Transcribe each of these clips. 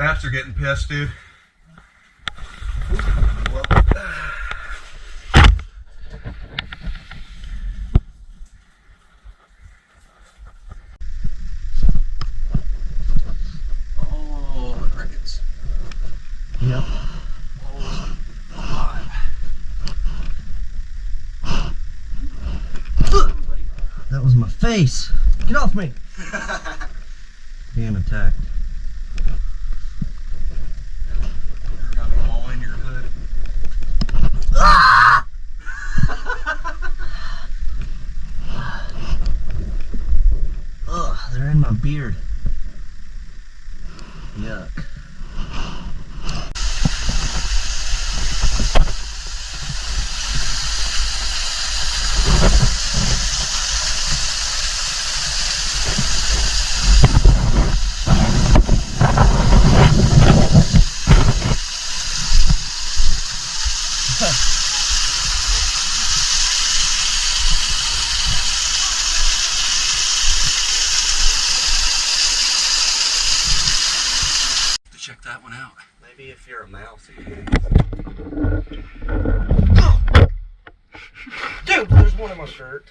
Bats are getting pissed, dude. Well, oh, crickets. Yep. That was my face. Get off me. Being attacked. You're gonna be all in your hood. Ah! Ugh, they're in my beard. Yuck. Check that one out. Maybe if you're a mouse. Dude, there's one in my shirt.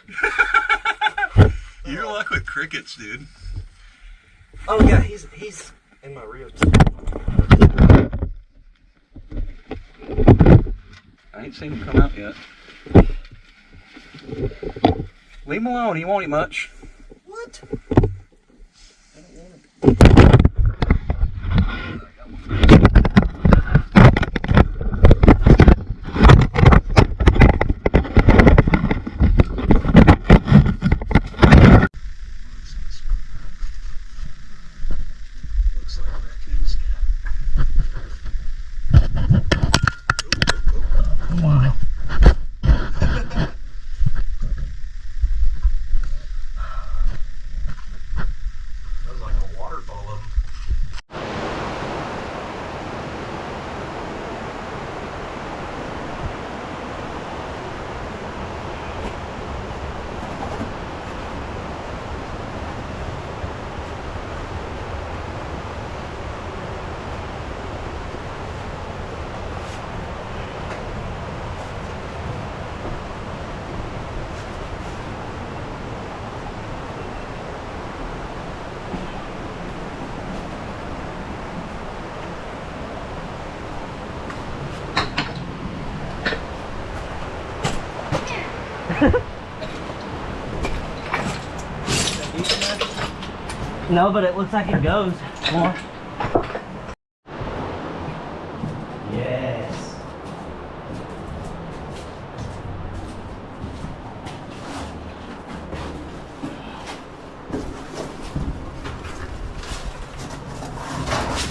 You're luck with crickets, dude. Oh yeah, he's in my ribs. I ain't seen him come out yet. Leave him alone, he won't eat much. What? Looks like raccoon's Wow. that was like a waterfall of them. No, but it looks like it goes. More. Yes.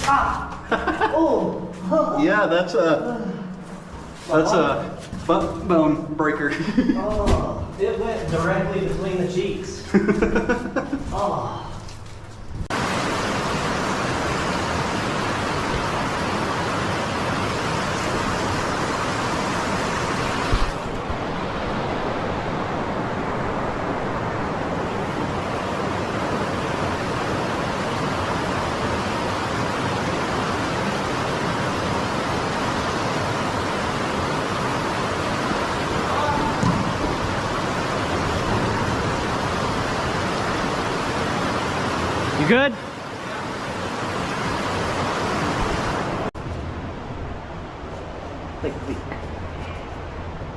Ah! Oh! Yeah, that's a butt bone breaker. Oh, it went directly between the cheeks. Oh. You good? Take a peek.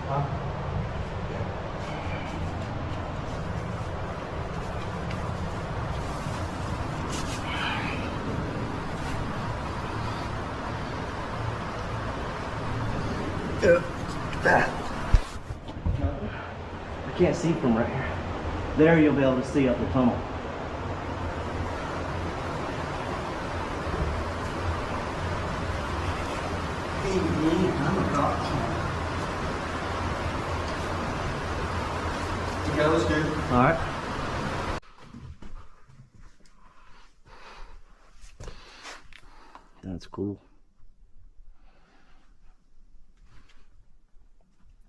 Huh? I can't see from right here. There you'll be able to see up the tunnel. Okay, let's do. Alright. That's cool.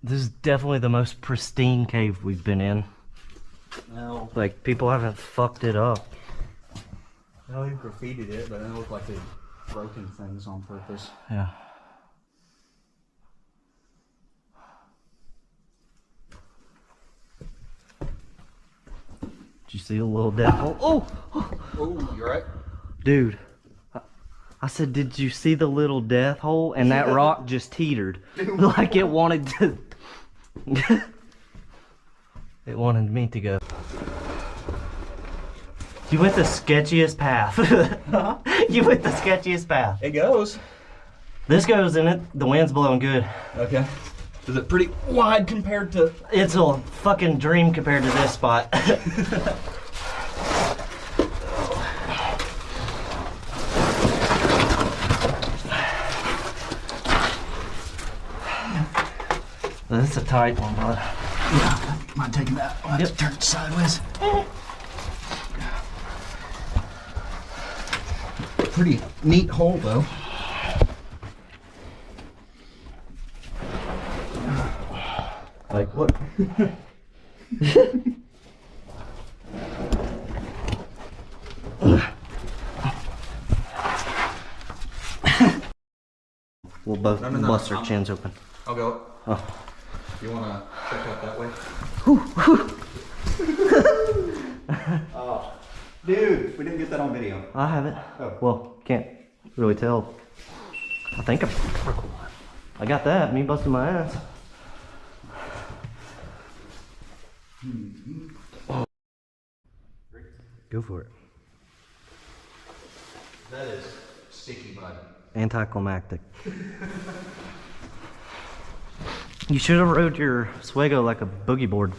This is definitely the most pristine cave we've been in. No, Like, people haven't fucked it up. no, he graffitied it, but it looked like they broken things on purpose. Yeah. Did you see the little death hole? Oh! Oh, you're right. Dude. I said, did you see the little death hole? And that rock just teetered. Like it wanted to... It wanted me to go. You went the sketchiest path. You went the sketchiest path. It goes. This goes in it. The wind's blowing good. Okay. Is it pretty wide compared to... It's a fucking dream compared to this spot. This is a tight one, but... Yeah, mind taking that. I'll have to turn it sideways. Pretty neat hole, though. Like what? We'll both bust our chins open. I'll go. Oh. You want to check out that way? Oh, dude, we didn't get that on video. I have it. Oh. Well, can't really tell. I think I got that. Me busting my ass. Go for it. That is sticky mud. Anticlimactic. You should have rode your Swego like a boogie board.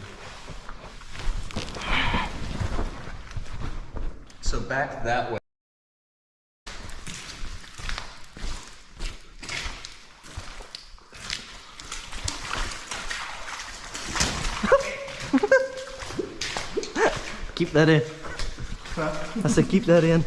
So back that way. Keep that in. I said keep that in.